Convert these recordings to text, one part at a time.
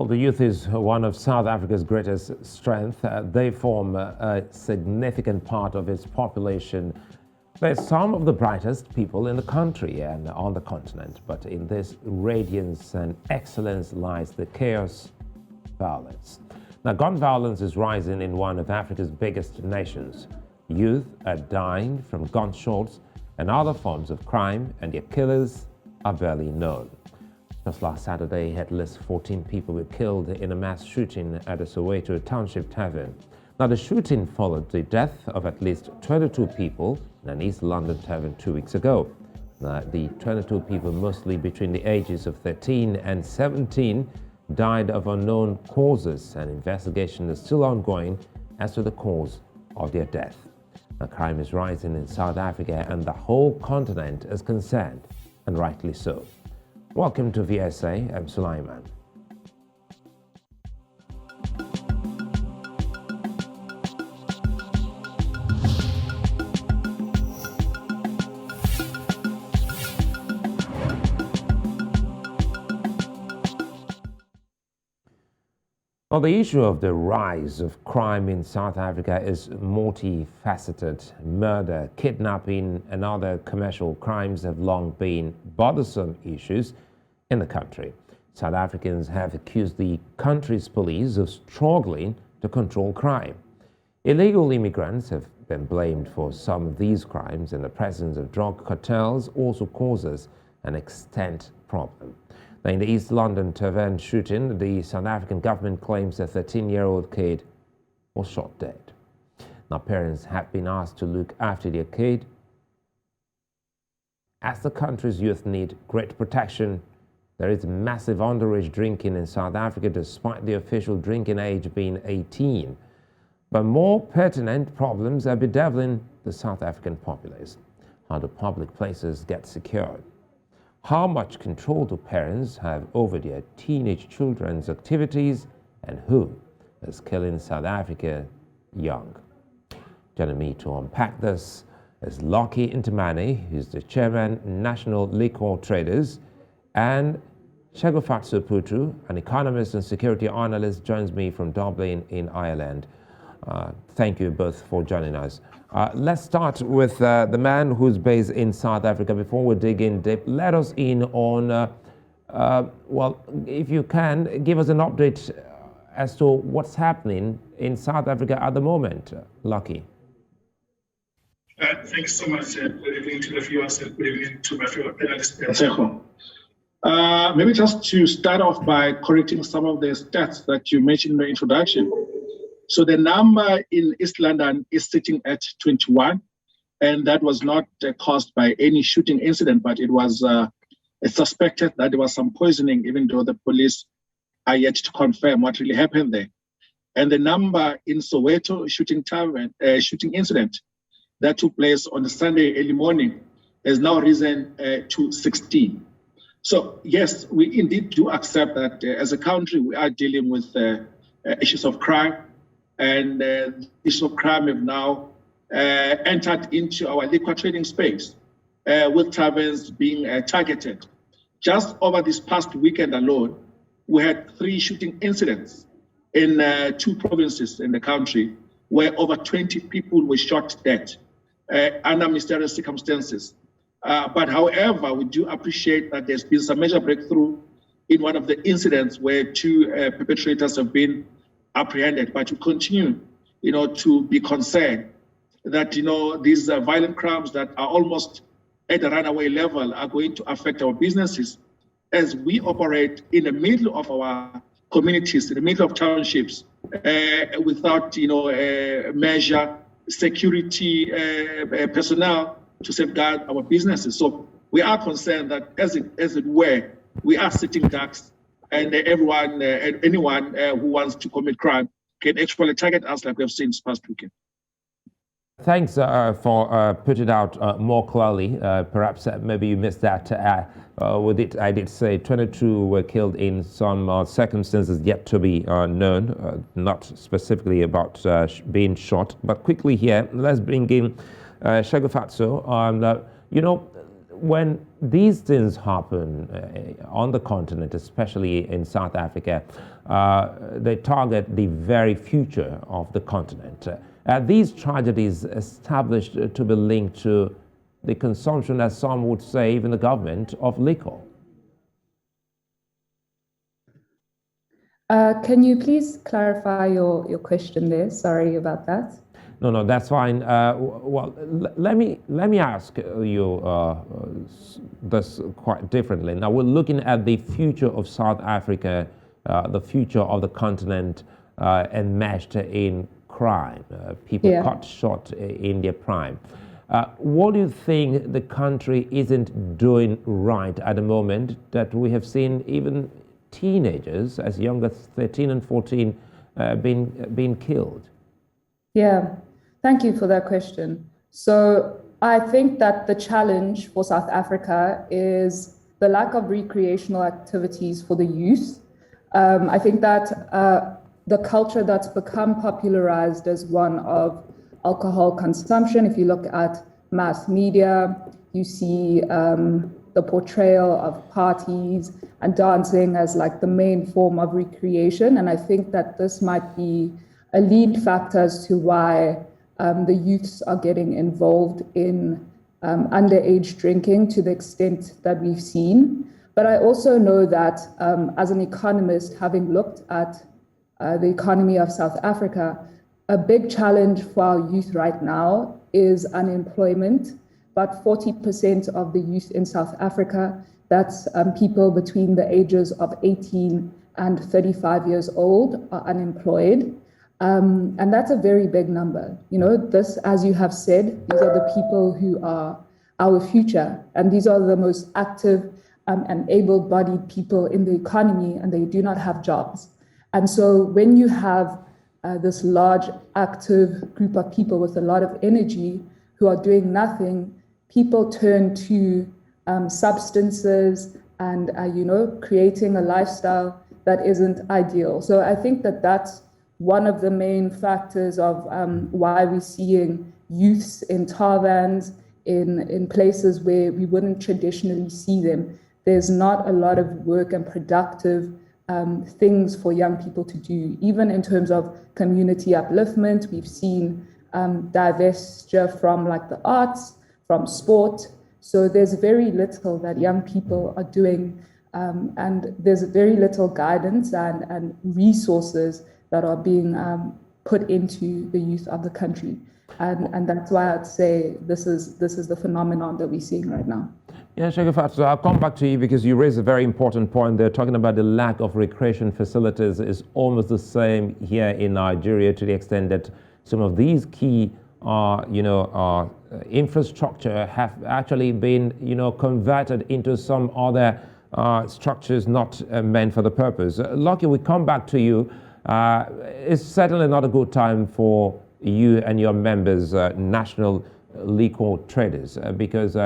Well, the youth is one of South Africa's greatest strengths. They form a significant part of its population. They're some of the brightest people in the country and on the continent. But in this radiance and excellence lies the chaos, violence. Now, gun violence is rising in one of Africa's biggest nations. Youth are dying from gunshots and other forms of crime, and their killers are barely known. Just last Saturday, at least 14 people were killed in a mass shooting at the Soweto township tavern. Now, the shooting followed the death of at least 22 people in an East London tavern 2 weeks ago. Now, the 22 people, mostly between the ages of 13 and 17, died of unknown causes, and investigation is still ongoing as to the cause of their death. Now, crime is rising in South Africa, and the whole continent is concerned, and rightly so. Welcome to VSA. I'm Sulaiman. Well, the issue of the rise of crime in South Africa is multifaceted. Murder, kidnapping, and other commercial crimes have long been bothersome issues in the country. South Africans have accused the country's police of struggling to control crime. Illegal immigrants have been blamed for some of these crimes, and the presence of drug cartels also causes an extent problem. Now, in the East London tavern shooting, the South African government claims a 13-year-old kid was shot dead. Now, parents have been asked to look after their kid, as the country's youth need great protection. There is massive underage drinking in South Africa, despite the official drinking age being 18. But more pertinent problems are bedeviling the South African populace. How do public places get secured? How much control do parents have over their teenage children's activities? And who is killing South Africa young? Joining me to unpack this is Ntimane, who's the chairman, National Liquor Traders, and Tshegofatso Putu, an economist and security analyst, joins me from Dublin in Ireland. Thank you both for joining us. Let's start with the man who's based in South Africa. Before we dig in deep, let us in on, well, if you can, give us an update as to what's happening in South Africa at the moment. Lucky. Thanks so much. Good evening to the viewers and good evening to my fellow panelists. Maybe just to start off by correcting some of the stats that you mentioned in the introduction. So the number in East London is sitting at 21, and that was not caused by any shooting incident, but it was suspected that there was some poisoning, even though the police are yet to confirm what really happened there. And the number in Soweto shooting incident that took place on a Sunday early morning has now risen to 16. So yes, we indeed do accept that as a country we are dealing with issues of crime, and issues of crime have now entered into our liquor trading space, with taverns being targeted. Just over this past weekend alone, we had 3 shooting incidents in 2 provinces in the country, where over 20 people were shot dead under mysterious circumstances. But however, we do appreciate that there's been some major breakthrough in one of the incidents where 2 perpetrators have been apprehended. But we continue, to be concerned that, these violent crimes that are almost at a runaway level are going to affect our businesses as we operate in the middle of our communities, in the middle of townships, without, measure security personnel to safeguard our businesses. So we are concerned that, as it were, we are sitting ducks, and everyone and anyone who wants to commit crime can actually target us, like we have seen this past weekend. Thanks for putting it out more clearly. Perhaps maybe you missed that. I did say 22 were killed in some circumstances yet to be known, not specifically about being shot. But quickly here, let's bring in Tshegofatso. When these things happen on the continent, especially in South Africa. They target the very future of the continent. These tragedies established to be linked to the consumption, as some would say, even the government, of liquor. Can you please clarify your question there? Sorry about that. No, that's fine. Well, let me ask you this quite differently. Now, we're looking at the future of South Africa, the future of the continent, enmeshed in crime, people cut short in their prime. What do you think the country isn't doing right at the moment that we have seen even teenagers as young as 13 and 14 being killed? Yeah, thank you for that question. So I think that the challenge for South Africa is the lack of recreational activities for the youth. I think that the culture that's become popularized as one of alcohol consumption, if you look at mass media, you see the portrayal of parties and dancing as like the main form of recreation. And I think that this might be a lead factor as to why the youths are getting involved in underage drinking to the extent that we've seen. But I also know that as an economist, having looked at the economy of South Africa, a big challenge for our youth right now is unemployment. About 40% of the youth in South Africa, that's people between the ages of 18 and 35 years old, are unemployed. And that's a very big number. You know, this, as you have said, these are the people who are our future. And these are the most active and able-bodied people in the economy, and they do not have jobs. And so when you have this large active group of people with a lot of energy who are doing nothing, people turn to substances and, creating a lifestyle that isn't ideal. So I think that that's one of the main factors of why we're seeing youths in taverns, in places where we wouldn't traditionally see them. There's not a lot of work and productive things for young people to do. Even in terms of community upliftment, we've seen divestiture from like the arts, from sport. So there's very little that young people are doing, and there's very little guidance and resources that are being put into the youth of the country. And that's why I'd say this is the phenomenon that we're seeing right now. Yeah, Tshegofatso, I'll come back to you because you raised a very important point there. Talking about the lack of recreation facilities is almost the same here in Nigeria, to the extent that some of these key infrastructure have actually been, converted into some other structures not meant for the purpose. Lucky, we come back to you. It's certainly not a good time for you and your members, national liquor traders, because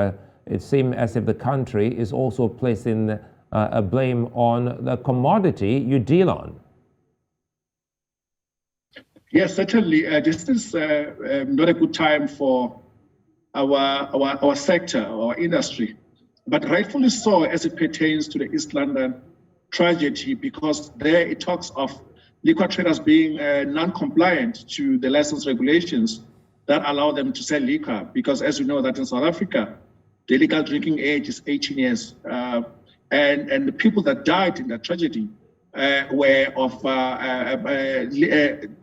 it seems as if the country is also placing a blame on the commodity you deal on. Yes, certainly. This is not a good time for our sector, our industry, but rightfully so as it pertains to the East London tragedy, because there it talks of liquor traders being non-compliant to the license regulations that allow them to sell liquor. Because as you know that in South Africa, the legal drinking age is 18 years. And the people that died in that tragedy were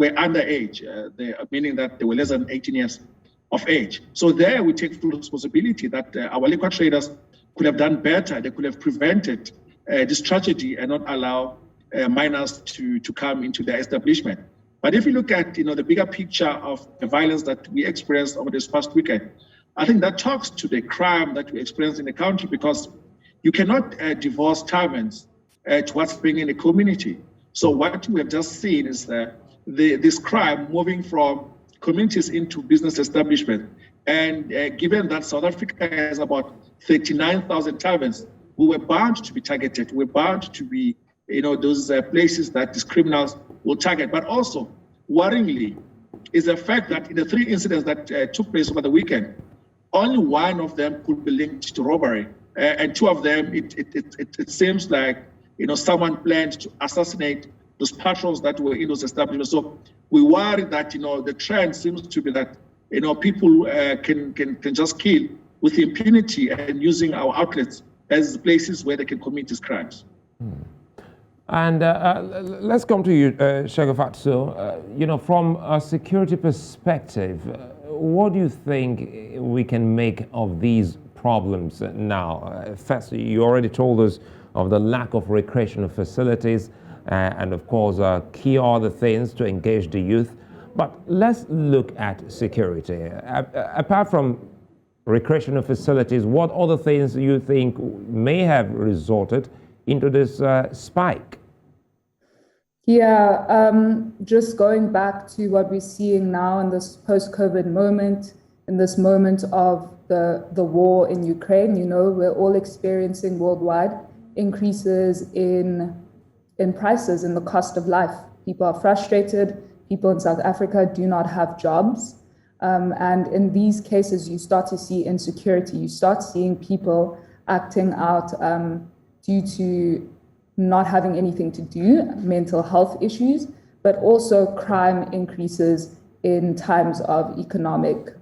underage, meaning that they were less than 18 years of age. So there we take full responsibility that our liquor traders could have done better. They could have prevented this tragedy and not allow minors to come into their establishment. But if you look at the bigger picture of the violence that we experienced over this past weekend, I think that talks to the crime that we experienced in the country, because you cannot divorce taverns to what's bringing in the community. So what we have just seen is this crime moving from communities into business establishment. And given that South Africa has about 39,000 taverns, we were bound to be targeted. We're bound to be those places that these criminals will target. But also, worryingly, is the fact that in the 3 incidents that took place over the weekend, only one of them could be linked to robbery. and two of them, it seems like someone planned to assassinate those patrons that were in those establishments. So we worry that the trend seems to be that people can just kill with impunity and using our outlets as places where they can commit these crimes. And let's come to you, Tshegofatso. From a security perspective, what do you think we can make of these problems now? First, you already told us of the lack of recreational facilities and, of course, key other things to engage the youth. But let's look at security. Apart from recreational facilities, what other things you think may have resulted into this spike? Yeah, just going back to what we're seeing now in this post-COVID moment, in this moment of the war in Ukraine, we're all experiencing worldwide increases in prices, in the cost of life. People are frustrated. People in South Africa do not have jobs. And in these cases, you start to see insecurity. You start seeing people acting out due to not having anything to do, mental health issues, but also crime increases in times of economic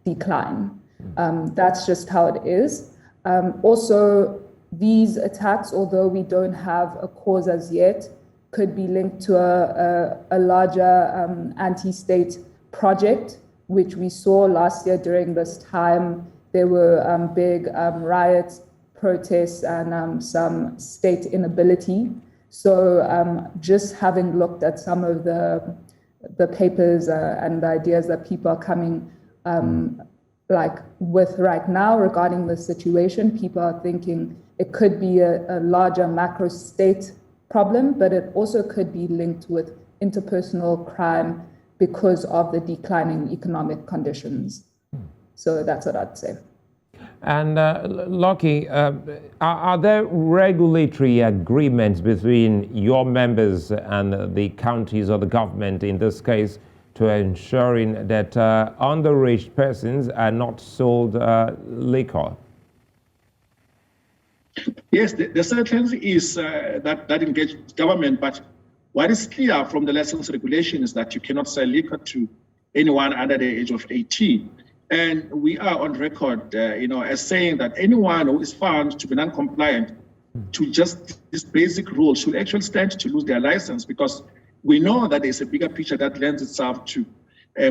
decline. That's just how it is. Also, these attacks, although we don't have a cause as yet, could be linked to a larger anti-state project, which we saw last year during this time. There were big riots, protests, and some state inability. So just having looked at some of the papers and the ideas that people are coming with right now regarding the situation, people are thinking it could be a larger macro state problem, but it also could be linked with interpersonal crime because of the declining economic conditions. So that's what I'd say. And Lucky, are there regulatory agreements between your members and the counties or the government in this case to ensuring that underage persons are not sold liquor? Yes, there certainly is that engagement government, but what is clear from the license regulation is that you cannot sell liquor to anyone under the age of 18. And we are on record, as saying that anyone who is found to be non-compliant to just this basic rule should actually stand to lose their license, because we know that there's a bigger picture that lends itself to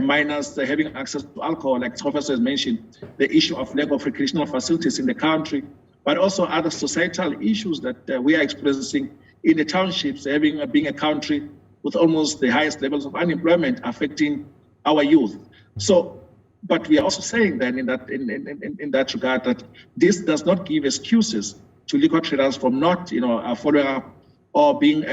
minors having access to alcohol, like Tshegofatso has mentioned, the issue of lack of recreational facilities in the country, but also other societal issues that we are experiencing in the townships, being a country with almost the highest levels of unemployment affecting our youth. So, but we are also saying then in that regard that this does not give excuses to liquor traders from not, following up or being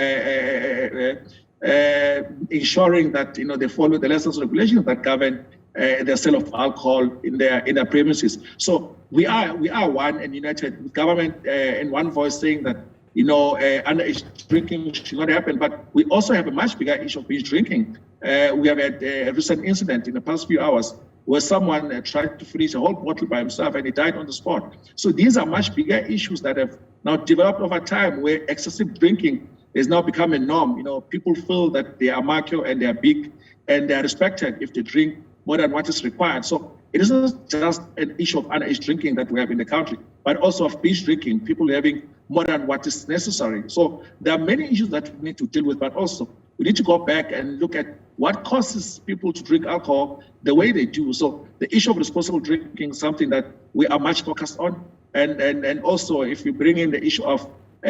ensuring that they follow the license regulations that govern the sale of alcohol in their premises. So we are one and united with government in one voice saying that underage drinking should not happen. But we also have a much bigger issue of binge drinking. We have had a recent incident in the past few hours where someone tried to finish a whole bottle by himself and he died on the spot. So these are much bigger issues that have now developed over time, where excessive drinking has now become a norm. People feel that they are macho and they are big and they are respected if they drink more than what is required. So it isn't just an issue of underage drinking that we have in the country, but also of binge drinking, people having more than what is necessary. So there are many issues that we need to deal with, but also we need to go back and look at what causes people to drink alcohol the way they do. So the issue of responsible drinking is something that we are much focused on. And also if we bring in the issue of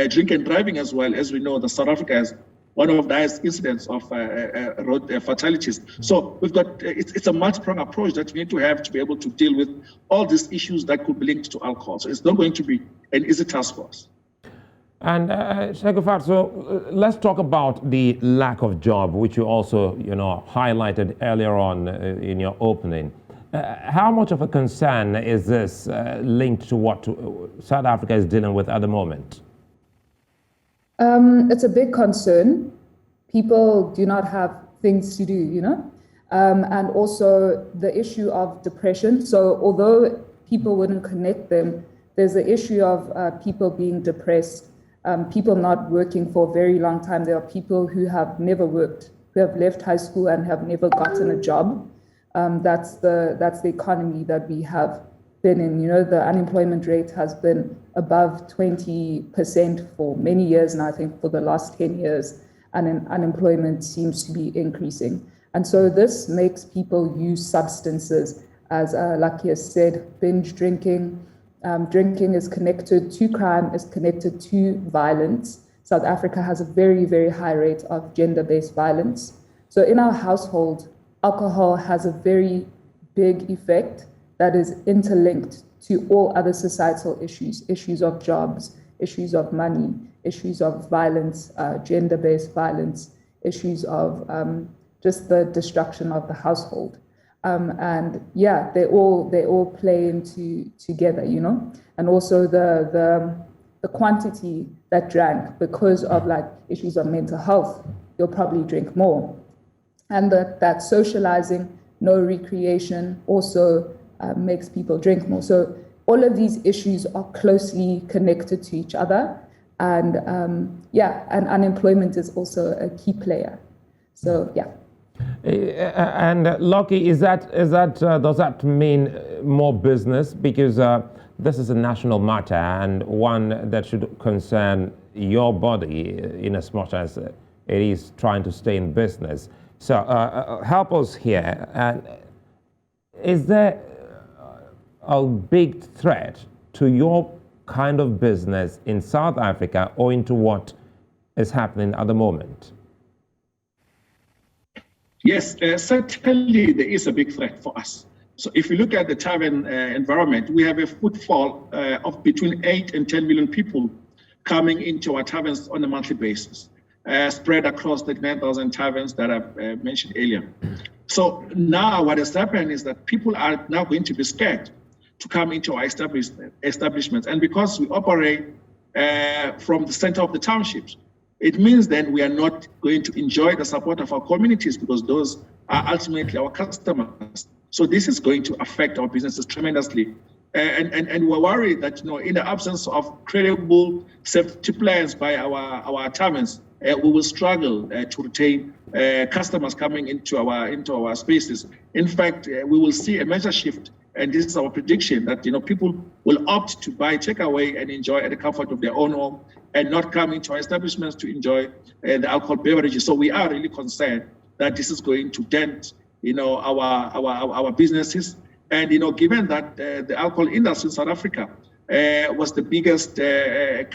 drink and driving as well, as we know, that South Africa has one of the highest incidents of road fatalities. So we've got, it's a multi-pronged approach that we need to have to be able to deal with all these issues that could be linked to alcohol. So it's not going to be an easy task for us. And Tshegofatso, let's talk about the lack of job, which you also, highlighted earlier on in your opening. How much of a concern is this linked to what South Africa is dealing with at the moment? It's a big concern. People do not have things to do, and also the issue of depression. So although people wouldn't connect them there's the issue of people being depressed, people not working for a very long time. There are people who have never worked, who have left high school and have never gotten a job. That's the economy that we have been in. You know, the unemployment rate has been above 20% for many years, and I think for the last 10 years, and unemployment seems to be increasing. And so this makes people use substances, as Lucky has said, binge drinking. Drinking is connected to crime, is connected to violence. South Africa has a very, very high rate of gender-based violence. So in our household, alcohol has a very big effect that is interlinked to all other societal issues, issues of jobs, issues of money, issues of violence, gender-based violence, issues of just the destruction of the household. And yeah, they all play into together, you know, and also the quantity that drank because of like issues of mental health, you'll probably drink more. And that socializing, no recreation also makes people drink more. So all of these issues are closely connected to each other. And and unemployment is also a key player. So yeah. And Lucky, does that mean more business? Because this is a national matter and one that should concern your body in as much as it is trying to stay in business. So help us here. Is there a big threat to your kind of business in South Africa owing to what is happening at the moment? Yes, certainly there is a big threat for us. So if you look at the tavern environment, we have a footfall of between 8 and 10 million people coming into our taverns on a monthly basis, spread across the 9,000 taverns that I mentioned earlier. So now what has happened is that people are now going to be scared to come into our establishments. And because we operate from the center of the townships, it means then we are not going to enjoy the support of our communities because those are ultimately our customers. So this is going to affect our businesses tremendously. And we're worried that, you know, in the absence of credible safety plans by our taverns, we will struggle to retain customers coming into our spaces. In fact, we will see a major shift, and this is our prediction, that, you know, people will opt to buy takeaway and enjoy at the comfort of their own home and not come into our establishments to enjoy the alcohol beverages. So we are really concerned that this is going to dent, you know, our businesses. And, you know, given that the alcohol industry in South Africa was the biggest, it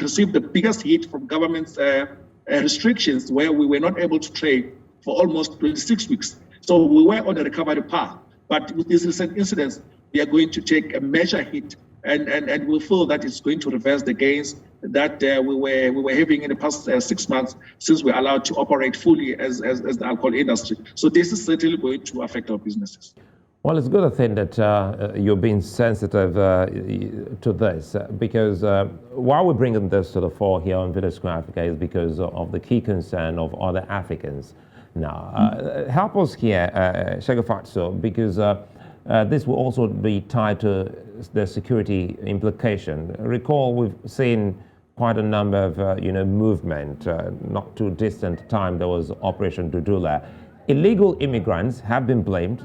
received the biggest hit from government's restrictions, where we were not able to trade for almost 26 weeks. So we were on a recovery path. But with these recent incidents, we are going to take a major hit, and we feel that it's going to reverse the gains that we were having in the past 6 months since we're allowed to operate fully as the alcohol industry. So this is certainly going to affect our businesses. Well, it's good, I think, that you're being sensitive to this, because why we're bringing this to the fore here on Village Square Africa is because of the key concern of other Africans. Now, help us here, Tshegofatso, because this will also be tied to the security implication. Recall, we've seen quite a number of, movement. Not too distant time, there was Operation Dudula. Illegal immigrants have been blamed,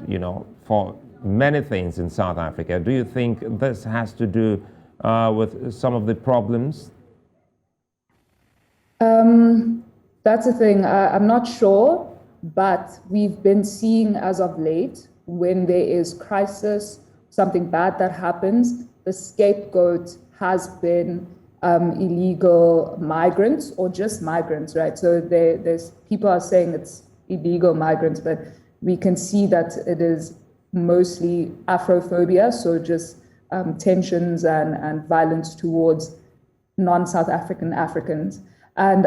for many things in South Africa. Do you think this has to do with some of the problems? That's the thing. I'm not sure, but we've been seeing as of late, when there is crisis, something bad that happens, the scapegoat has been illegal migrants or just migrants, right? So there's people are saying it's illegal migrants, but we can see that it is mostly Afrophobia, so just tensions and violence towards non-South African Africans. And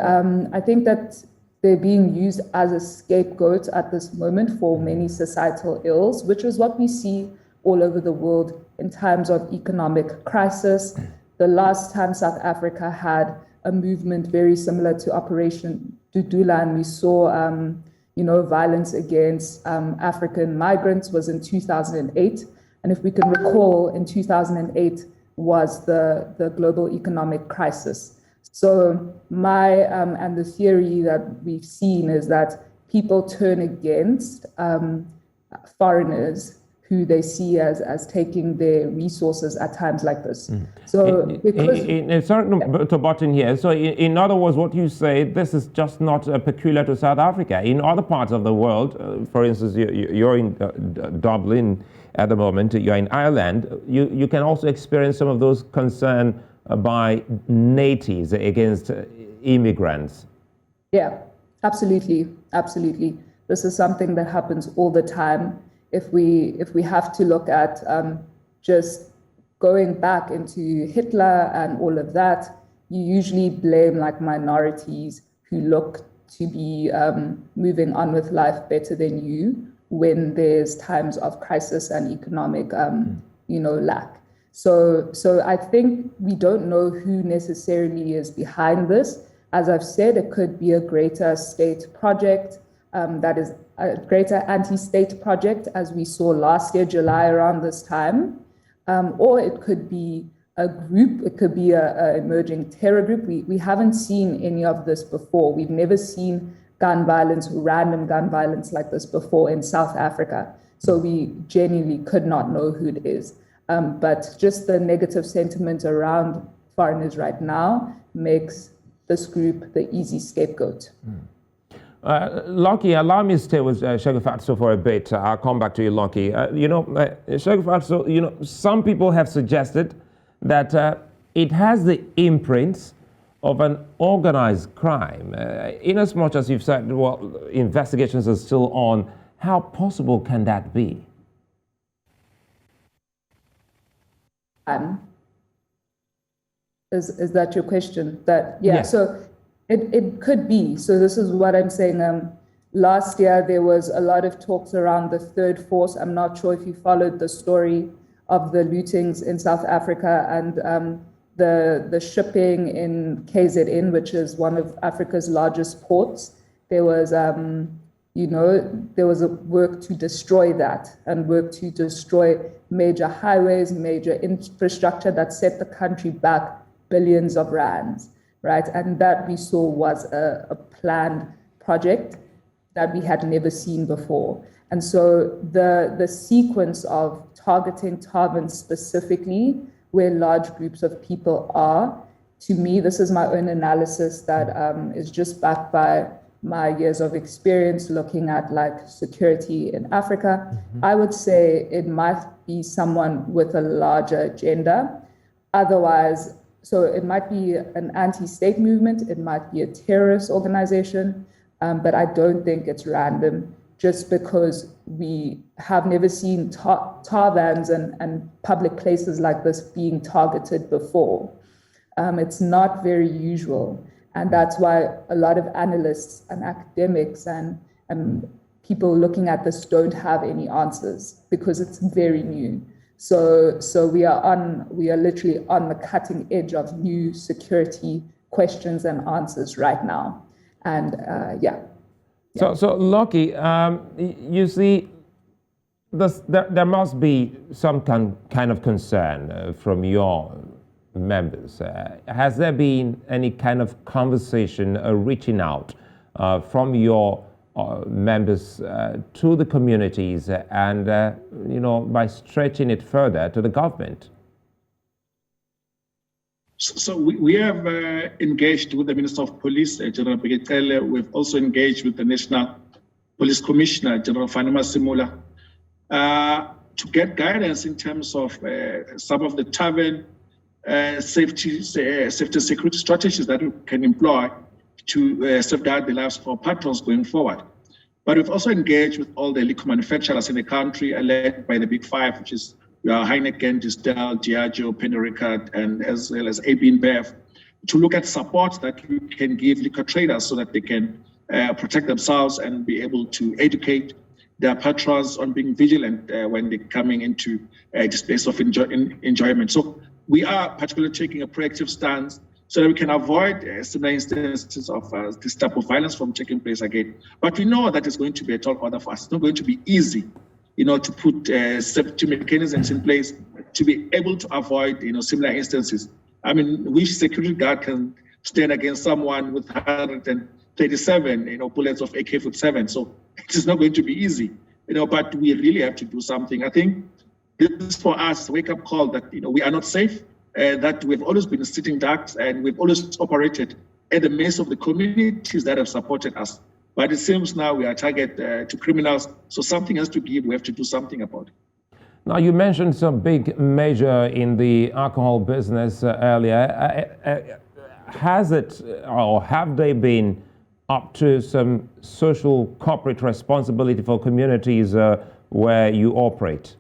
I think that they're being used as a scapegoat at this moment for many societal ills, which is what we see all over the world in times of economic crisis. The last time South Africa had a movement very similar to Operation Dudula, and we saw violence against African migrants was in 2008. And if we can recall, in 2008 was the global economic crisis. So and the theory that we've seen is that people turn against foreigners who they see as taking their resources at times like this. So sorry to butt in here. So in other words, what you say, this is just not peculiar to South Africa. In other parts of the world, for instance, you're in Dublin at the moment, you're in Ireland, you can also experience some of those concerns by natives against immigrants. Yeah, absolutely. This is something that happens all the time. If we have to look at just going back into Hitler and all of that, you usually blame like minorities who look to be moving on with life better than you when there's times of crisis and economic lack. So I think we don't know who necessarily is behind this. As I've said, it could be a greater state project that is a greater anti-state project, as we saw last year, July, around this time. Or it could be a group, it could be an emerging terror group. We haven't seen any of this before. We've never seen gun violence, random gun violence like this before in South Africa. So we genuinely could not know who it is. But just the negative sentiment around foreigners right now makes this group the easy scapegoat. Lockie, allow me to stay with Tshegofatso for a bit. I'll come back to you, Lockie. Tshegofatso, some people have suggested that it has the imprints of an organized crime. In as much as you've said, well, investigations are still on, how possible can that be? Is that your question? Yeah. So it could be. So this is what I'm saying. Last year, there was a lot of talks around the third force. I'm not sure if you followed the story of the lootings in South Africa and the shipping in KZN, which is one of Africa's largest ports. There was, there was a work to destroy that and work to destroy major highways, major infrastructure that set the country back billions of rands, right? And that we saw was a planned project that we had never seen before. And so the sequence of targeting taverns specifically, where large groups of people are, to me, this is my own analysis that is just backed by my years of experience looking at like security in Africa. I would say it might be someone with a larger agenda. Otherwise, so it might be an anti-state movement, it might be a terrorist organization, but I don't think it's random just because we have never seen taverns and public places like this being targeted before. It's not very usual. And that's why a lot of analysts and academics and people looking at this don't have any answers because it's very new. So we are literally on the cutting edge of new security questions and answers right now. And So Lockie, you see, there must be some kind of concern from your members. Has there been any kind of conversation reaching out from your members to the communities and, by stretching it further to the government? So we have engaged with the Minister of Police, General Bekele. We've also engaged with the National Police Commissioner, General Fanima Simula, to get guidance in terms of some of the tavern safety security strategies that we can employ to safeguard the lives of our patrons going forward. But we've also engaged with all the liquor manufacturers in the country, led by the Big Five, which is Heineken, Distel, Diageo, Pernod Ricard, and as well as AB InBev, to look at support that we can give liquor traders so that they can protect themselves and be able to educate their patrons on being vigilant when they're coming into this place of enjoyment. So we are particularly taking a proactive stance so that we can avoid similar instances of this type of violence from taking place again. But we know that it's going to be a tall order for us. It's not going to be easy to put safety mechanisms in place to be able to avoid, similar instances. I mean, which security guard can stand against someone with 137, bullets of AK-47? So it is not going to be easy, but we really have to do something. I think this is for us a wake-up call that, we are not safe, that we've always been sitting ducks and we've always operated at the midst of the communities that have supported us. But it seems now we are target to criminals, so something has to give. We have to do something about it. Now, you mentioned some big measure in the alcohol business earlier. Has it, or have they been up to some social corporate responsibility for communities where you operate?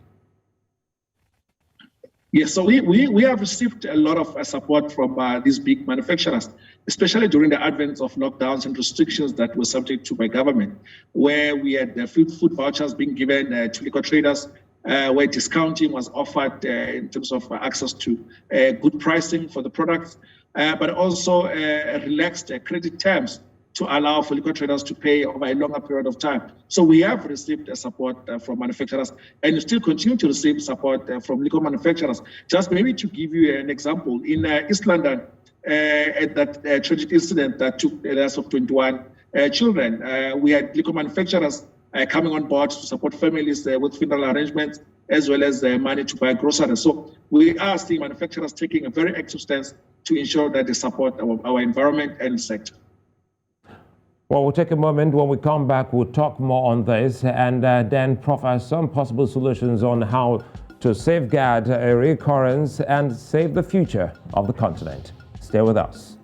Yes, so we have received a lot of support from these big manufacturers, especially during the advent of lockdowns and restrictions that were subject to by government, where we had the food vouchers being given to liquor traders, where discounting was offered in terms of access to good pricing for the products, but also relaxed credit terms to allow for liquor traders to pay over a longer period of time. So we have received support from manufacturers and still continue to receive support from liquor manufacturers. Just maybe to give you an example, in East London, at that tragic incident that took the lives of 21 children, we had liquor manufacturers coming on board to support families with funeral arrangements, as well as money to buy groceries. So we are seeing manufacturers taking a very active stance to ensure that they support our environment and sector. Well, we'll take a moment. When we come back, we'll talk more on this and then profile some possible solutions on how to safeguard a recurrence and save the future of the continent. Stay with us.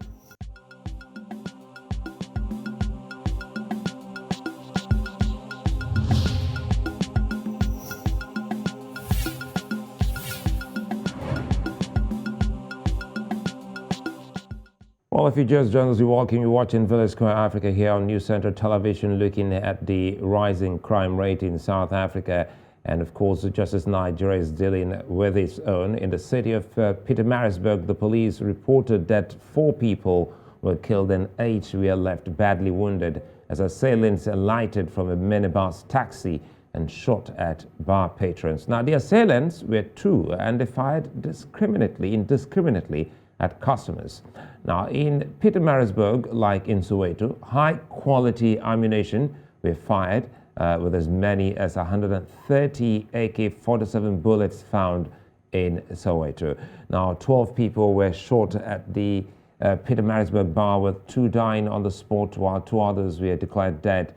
Well, if you just joined us, you're watching Village Square Africa here on News Center Television, looking at the rising crime rate in South Africa. And of course, just as Nigeria is dealing with its own, in the city of Pietermaritzburg, the police reported that 4 people were killed and 8 were left badly wounded as assailants alighted from a minibus taxi and shot at bar patrons. Now, the assailants were 2 and they fired indiscriminately at customers. Now, in Pietermaritzburg, like in Soweto, high-quality ammunition were fired with as many as 130 AK-47 bullets found in Soweto. Now, 12 people were shot at the Pietermaritzburg bar, with 2 dying on the spot, while 2 others were declared dead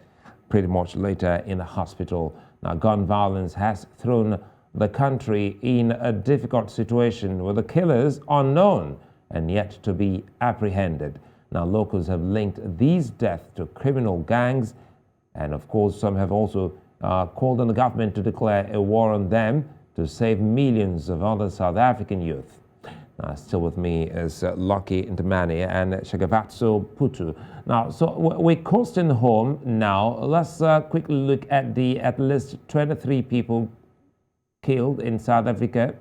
pretty much later in the hospital. Now, gun violence has thrown the country in a difficult situation, with the killers unknown and yet to be apprehended. Now, locals have linked these deaths to criminal gangs, and of course, some have also called on the government to declare a war on them to save millions of other South African youth. Now, still with me is Lucky Ntimane and Tshegofatso Putu. Now, so we're coasting home now. Let's quickly look at the at least 23 people killed in South Africa.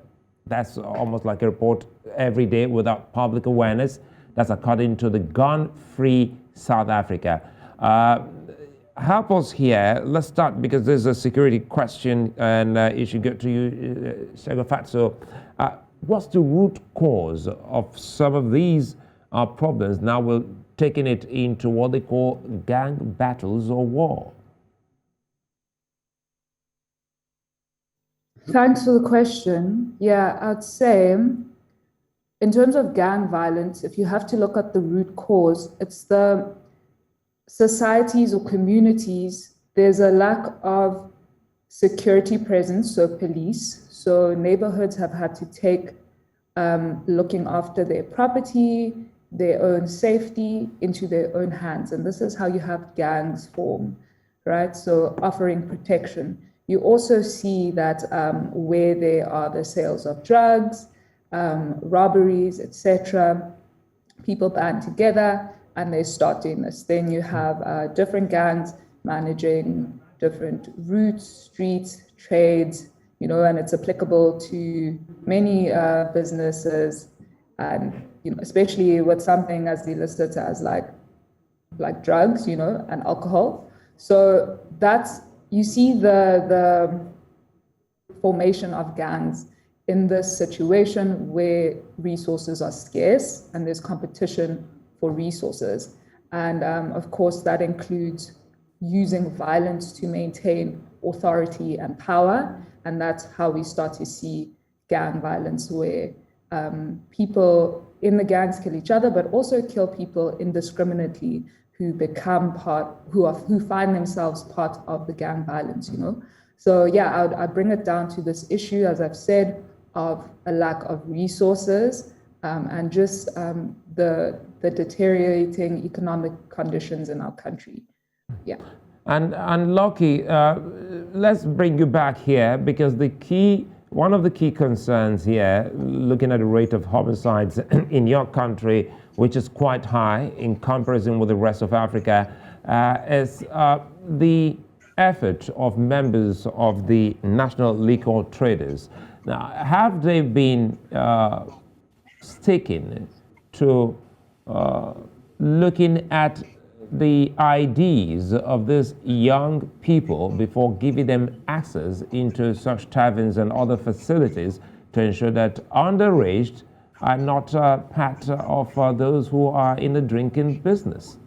That's almost like a report every day without public awareness. That's according to the Gun-Free South Africa. Help us here. Let's start, because there's a security question, and it should go to you, Tshegofatso. What's the root cause of some of these problems? Now we're taking it into what they call gang battles or war. Thanks for the question. Yeah, I'd say in terms of gang violence, if you have to look at the root cause, it's the societies or communities. There's a lack of security presence, so police. So neighborhoods have had to take looking after their property, their own safety into their own hands. And this is how you have gangs form, right? So offering protection. You also see that where there are the sales of drugs, robberies, etc., people band together and they start doing this. Then you have different gangs managing different routes, streets, trades, and it's applicable to many businesses, and especially with something as listed as like drugs, and alcohol. So that's, you see the formation of gangs in this situation where resources are scarce and there's competition for resources. And of course, that includes using violence to maintain authority and power. And that's how we start to see gang violence, where people in the gangs kill each other, but also kill people indiscriminately who become who find themselves part of the gang violence, you know? So yeah, I'd bring it down to this issue, as I've said, of a lack of resources and just the deteriorating economic conditions in our country. Yeah. And Lockie, let's bring you back here, because one of the key concerns here, looking at the rate of homicides in your country, which is quite high in comparison with the rest of Africa, is the effort of members of the National Liquor Traders. Now, have they been sticking to looking at the IDs of these young people before giving them access into such taverns and other facilities to ensure that underage are not part of those who are in the drinking business?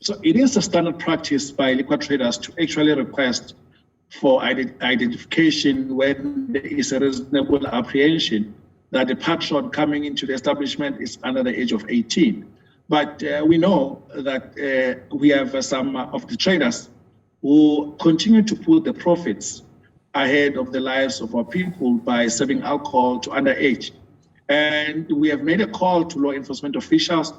So it is a standard practice by liquor traders to actually request for identification when there is a reasonable apprehension that the patron coming into the establishment is under the age of 18. But we know that we have some of the traders who continue to put the profits ahead of the lives of our people by serving alcohol to underage. And we have made a call to law enforcement officials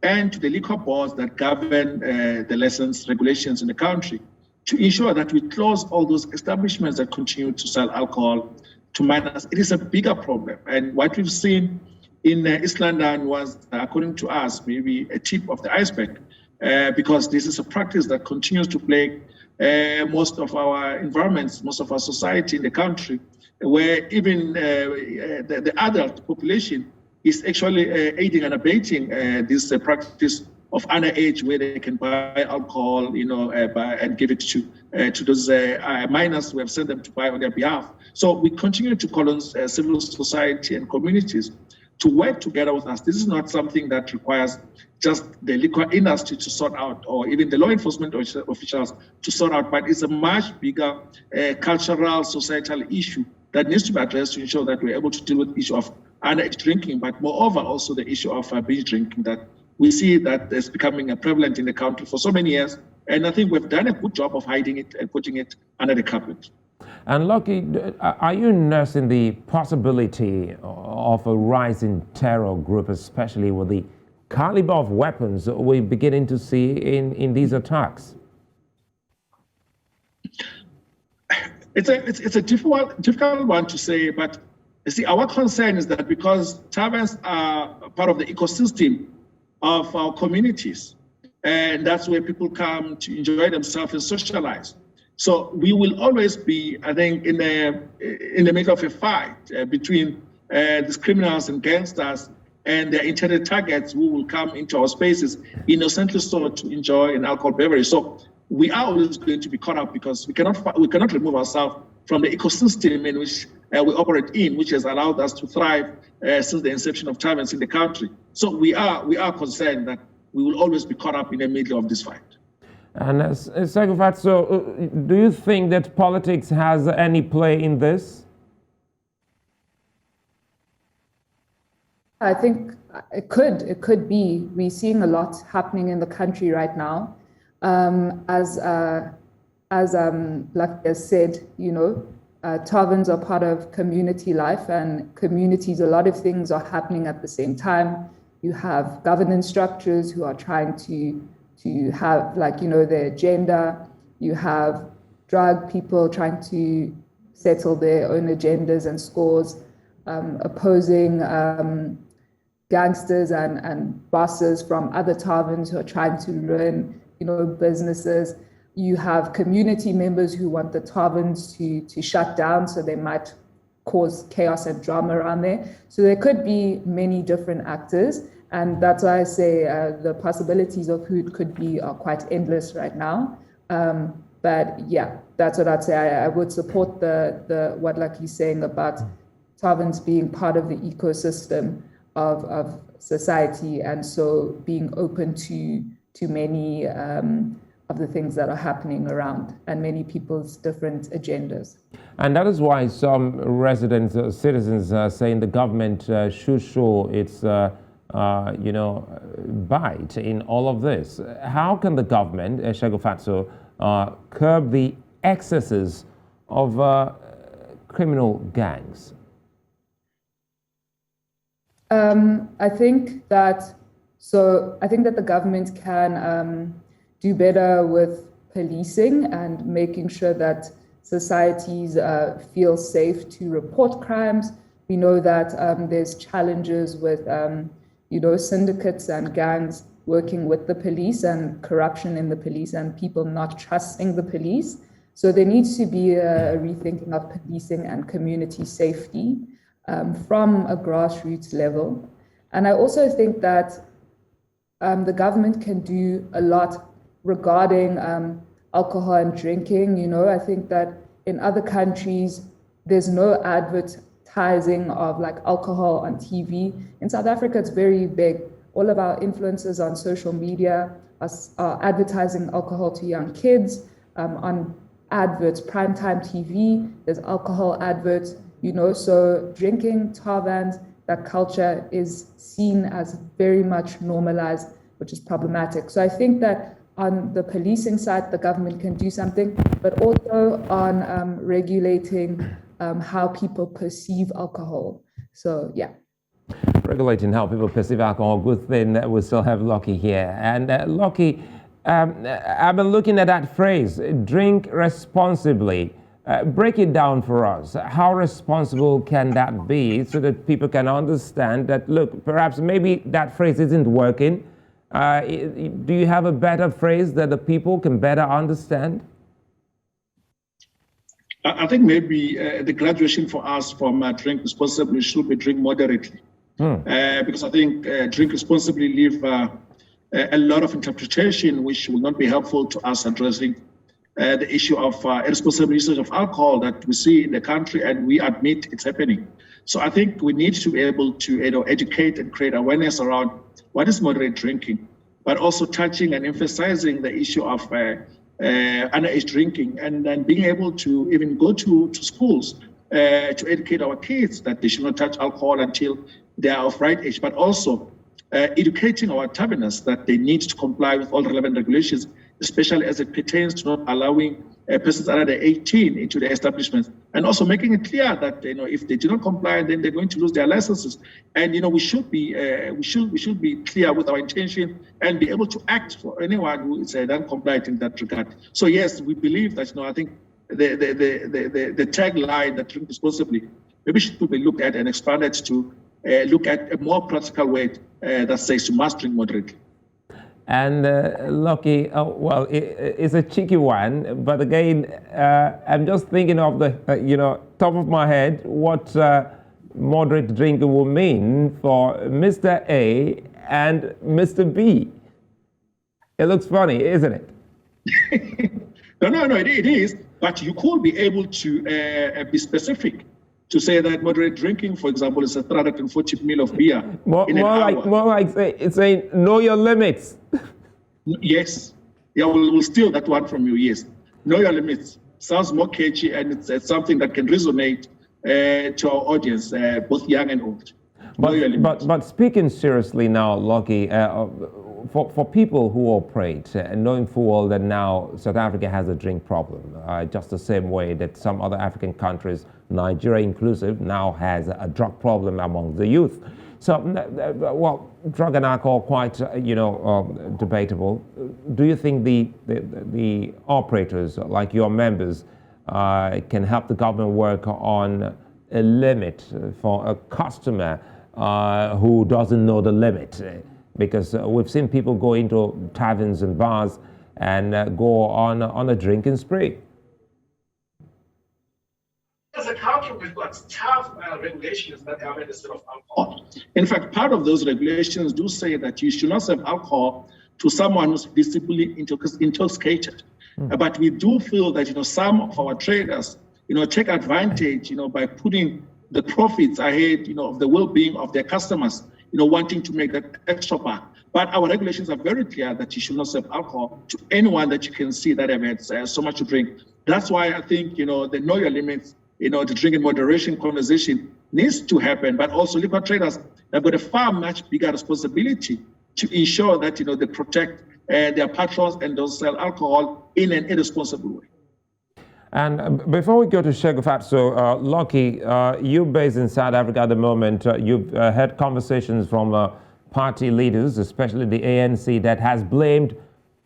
and to the liquor boards that govern the license regulations in the country to ensure that we close all those establishments that continue to sell alcohol to minors. It is a bigger problem. And what we've seen in East London was, according to us, maybe a tip of the iceberg, because this is a practice that continues to plague most of our environments, most of our society in the country, where even the adult population is actually aiding and abating this practice of underage, where they can buy alcohol, you know, and give it to those minors who have sent them to buy on their behalf. So we continue to call on civil society and communities to work together with us. This is not something that requires just the liquor industry to sort out, or even the law enforcement officials to sort out, but it's a much bigger cultural, societal issue that needs to be addressed to ensure that we're able to deal with the issue of underage drinking, but moreover also the issue of binge drinking that we see that is becoming prevalent in the country for so many years. And I think we've done a good job of hiding it and putting it under the carpet. And Lockie, are you nursing the possibility of a rising terror group, especially with the caliber of weapons we're beginning to see in these attacks? It's a difficult one to say, but you see, our concern is that because taverns are part of the ecosystem of our communities, and that's where people come to enjoy themselves and socialize. So we will always be, I think, in the middle of a fight between these criminals and gangsters and their intended targets who will come into our spaces innocently so to enjoy an alcohol beverage. So we are always going to be caught up because we cannot remove ourselves from the ecosystem in which we operate in, which has allowed us to thrive since the inception of taverns in the country. So we are concerned that we will always be caught up in the middle of this fight. And Tshegofatso, do you think that politics has any play in this? I think it could be. We're seeing a lot happening in the country right now. As Lucky has said, you know, taverns are part of community life, and communities, a lot of things are happening at the same time. You have governance structures who are trying to have, like, you know, their agenda. You have drug people trying to settle their own agendas and scores, opposing gangsters and bosses from other taverns who are trying to run, you know, businesses. You have community members who want the taverns to shut down, so they might cause chaos and drama around there. So there could be many different actors. And that's why I say the possibilities of who it could be are quite endless right now. But yeah, that's what I'd say. I would support the what Lucky's saying about taverns being part of the ecosystem of society, and so being open to many of the things that are happening around and many people's different agendas. And that is why some residents, citizens are saying the government should show its, bite in all of this. How can the government, Tshegofatso, curb the excesses of criminal gangs? I think that the government can do better with policing and making sure that societies feel safe to report crimes. We know that there's challenges with syndicates and gangs working with the police, and corruption in the police, and people not trusting the police. So there needs to be a rethinking of policing and community safety from a grassroots level. And I also think that the government can do a lot regarding alcohol and drinking. I think that in other countries, there's no advertising of like alcohol on TV. In South Africa, it's very big. All of our influencers on social media are advertising alcohol to young kids on adverts, primetime TV, there's alcohol adverts, so drinking, taverns, that culture is seen as very much normalized, which is problematic. So I think that on the policing side, the government can do something, but also on regulating how people perceive alcohol. So, yeah. Regulating how people perceive alcohol, good thing that we still have Lockie here. And Lockie, I've been looking at that phrase, drink responsibly. Break it down for us. How responsible can that be so that people can understand that, look, perhaps maybe that phrase isn't working. Do you have a better phrase that the people can better understand? I think maybe the graduation for us from drink responsibly should be drink moderately. Because I think drink responsibly leave a lot of interpretation which will not be helpful to us addressing the issue of irresponsible usage of alcohol that we see in the country, and we admit it's happening. So I think we need to be able to educate and create awareness around what is moderate drinking, but also touching and emphasizing the issue of underage drinking, and then being able to even go to schools to educate our kids that they should not touch alcohol until they are of right age, but also educating our taverners that they need to comply with all relevant regulations, especially as it pertains to not allowing persons under 18 into the establishments, and also making it clear that if they do not comply, then they're going to lose their licenses. And we should be clear with our intention and be able to act for anyone who is non-compliant in that regard. So yes, we believe that I think the tagline that drink responsibly maybe should be looked at and expanded to look at a more practical way that says you must drink moderately. And Lockie, well, it's a cheeky one, but again, I'm just thinking of the, top of my head, what moderate drinking will mean for Mr. A and Mr. B. It looks funny, isn't it? No, it is. But you could be able to be specific to say that moderate drinking, for example, is a 340 ml of beer in an hour. More like it's saying, know your limits. Yes. Yeah, we'll steal that one from you, yes. Know your limits. Sounds more catchy, and it's something that can resonate to our audience, both young and old. But speaking seriously now, Lockie, for people who operate, knowing full well that now South Africa has a drink problem, just the same way that some other African countries, Nigeria inclusive, now has a drug problem among the youth. So, well, drug and alcohol quite, debatable. Do you think the operators, like your members, can help the government work on a limit for a customer who doesn't know the limit? Because we've seen people go into taverns and bars and go on a drinking spree. As a country, we've got tough regulations that govern the sale of alcohol. In fact, part of those regulations do say that you should not serve alcohol to someone who's visibly intoxicated. But we do feel that, some of our traders, take advantage, by putting the profits ahead, of the well-being of their customers, wanting to make that extra buck. But our regulations are very clear that you should not serve alcohol to anyone that you can see that have had so much to drink. That's why I think, the know your limits, the drink in moderation conversation needs to happen. But also liquor traders have got a far much bigger responsibility to ensure that, they protect their patrons and don't sell alcohol in an irresponsible way. And before we go to Tshegofatso, Lucky, you're based in South Africa at the moment. You've had conversations from party leaders, especially the ANC, that has blamed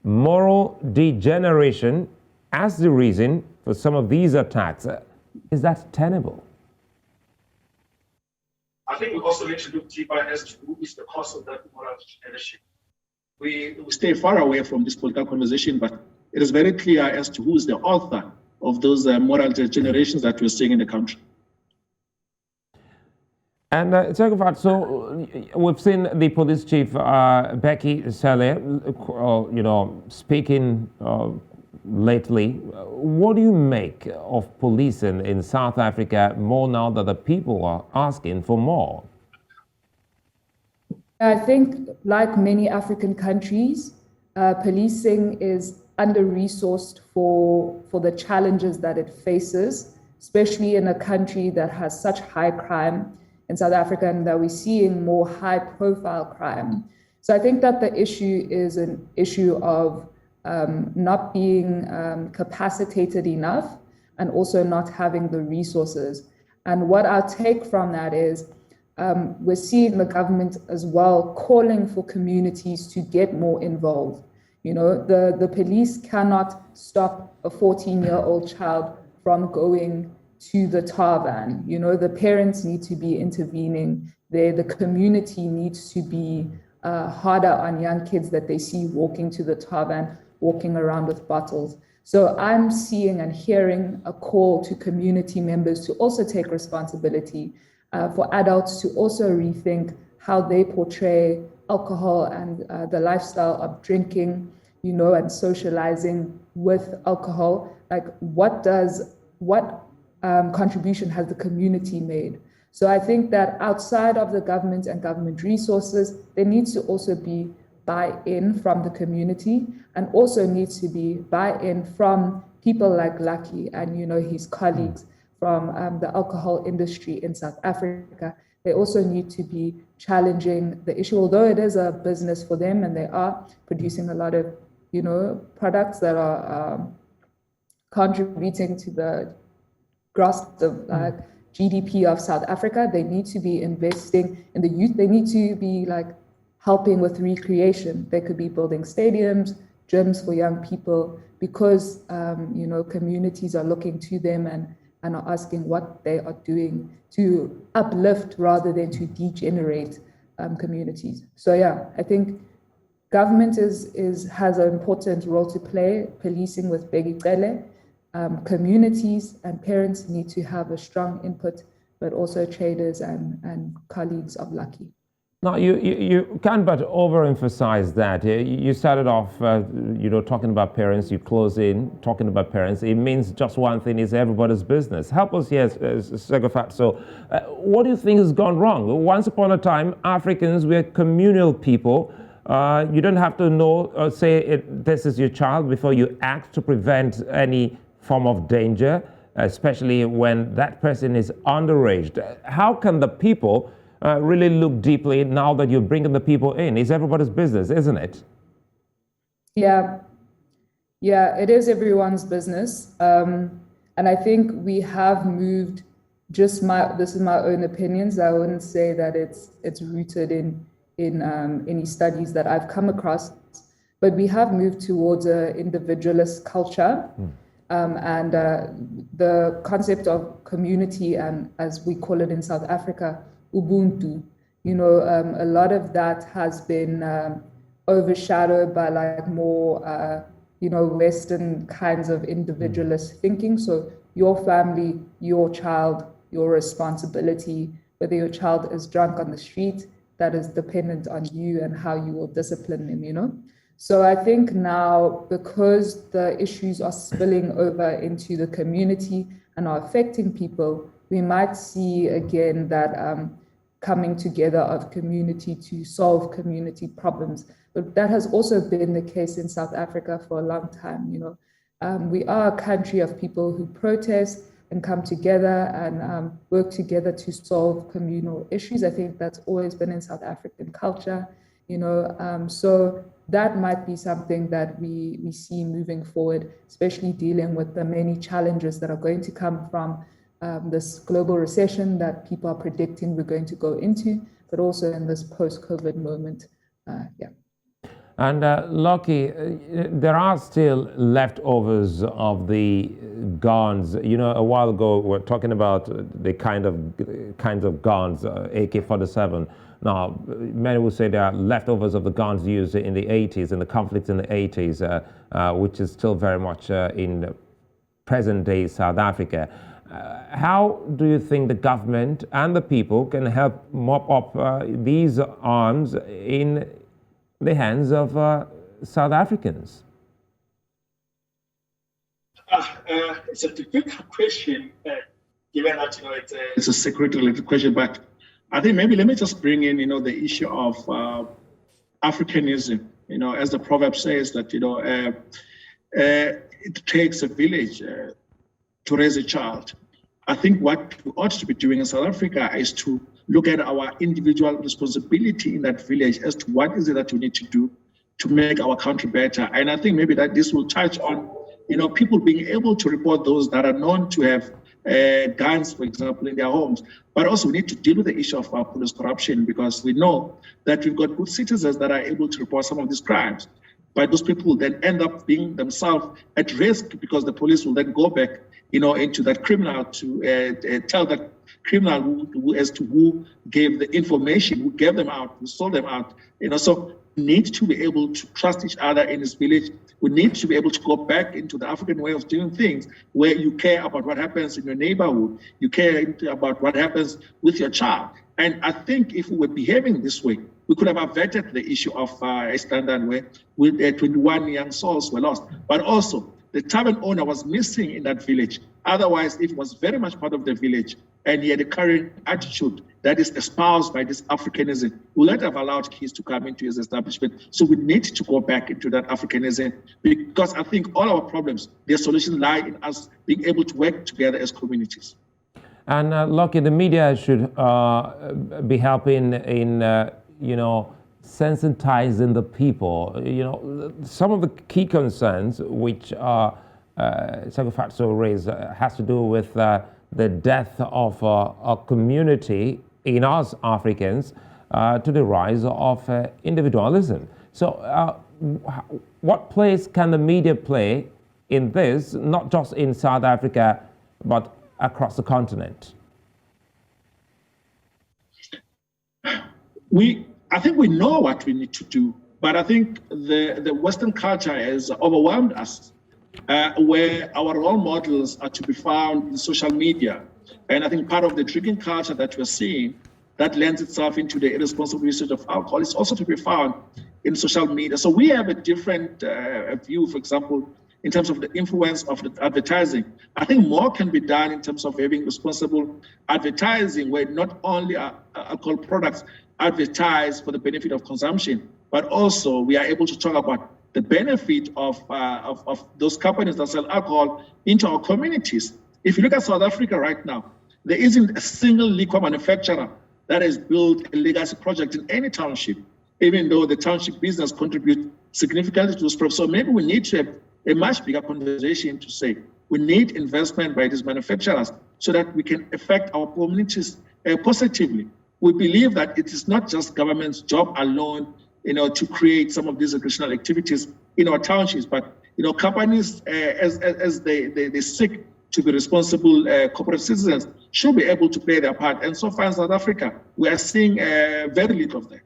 moral degeneration as the reason for some of these attacks. Is that tenable? I think we also need to look deeper as to who is the cause of that moral degeneration. We stay far away from this political conversation, but it is very clear as to who is the author of those moral degenerations that we're seeing in the country. And Tshegofatso, we've seen the police chief, Becky Cele, speaking lately. What do you make of policing in South Africa more now that the people are asking for more? I think, like many African countries, policing is under-resourced for the challenges that it faces, especially in a country that has such high crime in South Africa, and that we're seeing more high-profile crime. So I think that the issue is an issue of not being capacitated enough and also not having the resources. And what I'll take from that is we're seeing the government as well calling for communities to get more involved. The police cannot stop a 14-year-old child from going to the tavern. The parents need to be intervening there. The community needs to be harder on young kids that they see walking to the tavern, walking around with bottles. So I'm seeing and hearing a call to community members to also take responsibility, for adults to also rethink how they portray alcohol and the lifestyle of drinking, and socializing with alcohol. Like, what contribution has the community made? So I think that outside of the government and government resources, there needs to also be buy-in from the community, and also needs to be buy-in from people like Lucky and his colleagues from the alcohol industry in South Africa. They also need to be challenging the issue, although it is a business for them and they are producing a lot of products that are contributing to the gross GDP of South Africa. They need to be investing in the youth. They need to be helping with recreation. They could be building stadiums, gyms for young people, because communities are looking to them and are asking what they are doing to uplift rather than to degenerate communities. So I think government has an important role to play, policing with Becky Cele. Communities and parents need to have a strong input, but also traders and colleagues of Lucky. Now, you can't but overemphasize that. You started off, talking about parents. You close in talking about parents. It means just one thing: is everybody's business. Help us here, Tshegofatso. So, what do you think has gone wrong? Once upon a time, Africans were communal people. You don't have to know or say this is your child before you act to prevent any form of danger, especially when that person is underage. How can the people really look deeply now that you're bringing the people in? It's everybody's business, isn't it? Yeah, it is everyone's business. And I think we have moved, this is my own opinions. I wouldn't say that it's rooted in any studies that I've come across, but we have moved towards an individualist culture. And the concept of community, and as we call it in South Africa, Ubuntu, a lot of that has been overshadowed by more, Western kinds of individualist thinking. So your family, your child, your responsibility, whether your child is drunk on the street, that is dependent on you and how you will discipline them, So I think now, because the issues are spilling over into the community and are affecting people, we might see again that coming together of community to solve community problems. But that has also been the case in South Africa for a long time. We are a country of people who protest and come together and work together to solve communal issues. I think that's always been in South African culture. So that might be something that we see moving forward, especially dealing with the many challenges that are going to come from this global recession that people are predicting we're going to go into, but also in this post-COVID moment. And Lockie, there are still leftovers of the guns. A while ago we were talking about the kinds of guns, AK-47. Now, many will say there are leftovers of the guns used in the 80s, in the conflicts in the 80s, which is still very much in present-day South Africa. How do you think the government and the people can help mop up these arms in the hands of South Africans? It's a difficult question, given that it's a security-related question. But I think maybe let me just bring in the issue of Africanism. As the proverb says that it takes a village to raise a child. I think what we ought to be doing in South Africa is to look at our individual responsibility in that village as to what is it that we need to do to make our country better. And I think maybe that this will touch on, people being able to report those that are known to have guns, for example, in their homes. But also we need to deal with the issue of police corruption, because we know that we've got good citizens that are able to report some of these crimes. But those people will then end up being themselves at risk, because the police will then go back, into that criminal to tell that criminal as to who gave the information, who gave them out, who sold them out. So we need to be able to trust each other in this village. We need to be able to go back into the African way of doing things, where you care about what happens in your neighborhood, you care about what happens with your child. And I think if we were behaving this way, we could have averted the issue of a standard where 21 young souls were lost. But also, the tavern owner was missing in that village. Otherwise, it was very much part of the village, and he had a current attitude that is espoused by this Africanism. We would not have allowed kids to come into his establishment. So we need to go back into that Africanism, because I think all our problems, their solutions lie in us being able to work together as communities. And Lockie, the media should be helping in, sensitizing the people. Some of the key concerns which Tshegofatso raised has to do with the death of a community in us Africans to the rise of individualism. So what place can the media play in this, not just in South Africa, but across the continent? I think we know what we need to do, but I think the Western culture has overwhelmed us, where our role models are to be found in social media. And I think part of the drinking culture that we're seeing that lends itself into the irresponsible usage of alcohol is also to be found in social media. So we have a different view, for example, in terms of the influence of the advertising. I think more can be done in terms of having responsible advertising, where not only are alcohol products advertised for the benefit of consumption, but also we are able to talk about the benefit of those companies that sell alcohol into our communities. If you look at South Africa right now, there isn't a single liquor manufacturer that has built a legacy project in any township, even though the township business contributes significantly to this process. So maybe we need to have a much bigger conversation to say we need investment by these manufacturers so that we can affect our communities positively. We believe that it is not just government's job alone, to create some of these recreational activities in our townships, but companies as they seek to be responsible corporate citizens should be able to play their part. And so far in South Africa, we are seeing very little of that.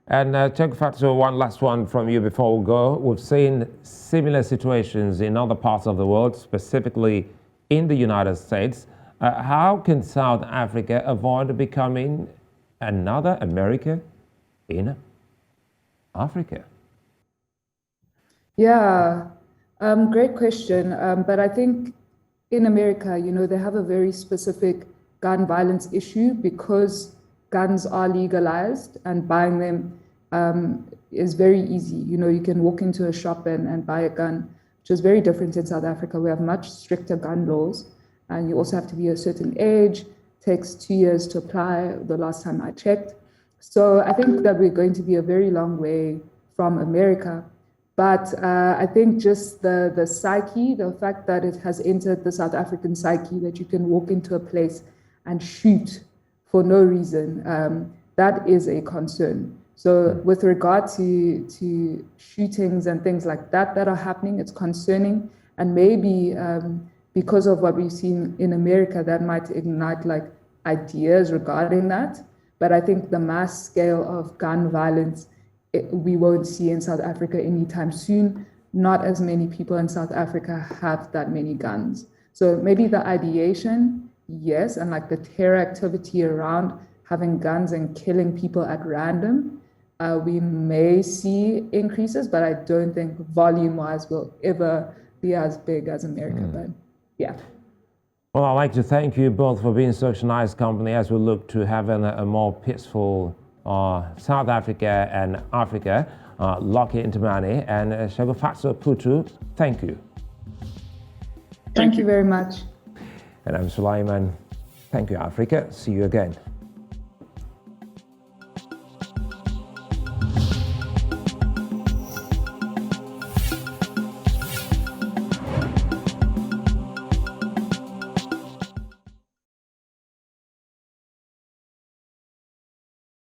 And Tshegofatso, one last one from you before we go. We've seen similar situations in other parts of the world, specifically in the United States. How can South Africa avoid becoming another America in Africa? Yeah, great question. But I think in America, they have a very specific gun violence issue because guns are legalized and buying them is very easy. You can walk into a shop and buy a gun, which is very different in South Africa. We have much stricter gun laws, and you also have to be a certain age. Takes 2 years to apply, the last time I checked. So I think that we're going to be a very long way from America. But I think just the psyche, the fact that it has entered the South African psyche, that you can walk into a place and shoot for no reason, that is a concern. So with regard to shootings and things like that are happening, it's concerning. And maybe because of what we've seen in America, that might ignite like ideas regarding that. But I think the mass scale of gun violence, we won't see in South Africa anytime soon. Not as many people in South Africa have that many guns. So maybe the ideation, yes, and like the terror activity around having guns and killing people at random, we may see increases, but I don't think volume-wise will ever be as big as America. But yeah. Well, I'd like to thank you both for being such a nice company as we look to having a more peaceful South Africa and Africa. Lucky Ntimane and Tshegofatso Putu, thank you. Thank you very much. And I'm Sulaiman. Thank you, Africa. See you again.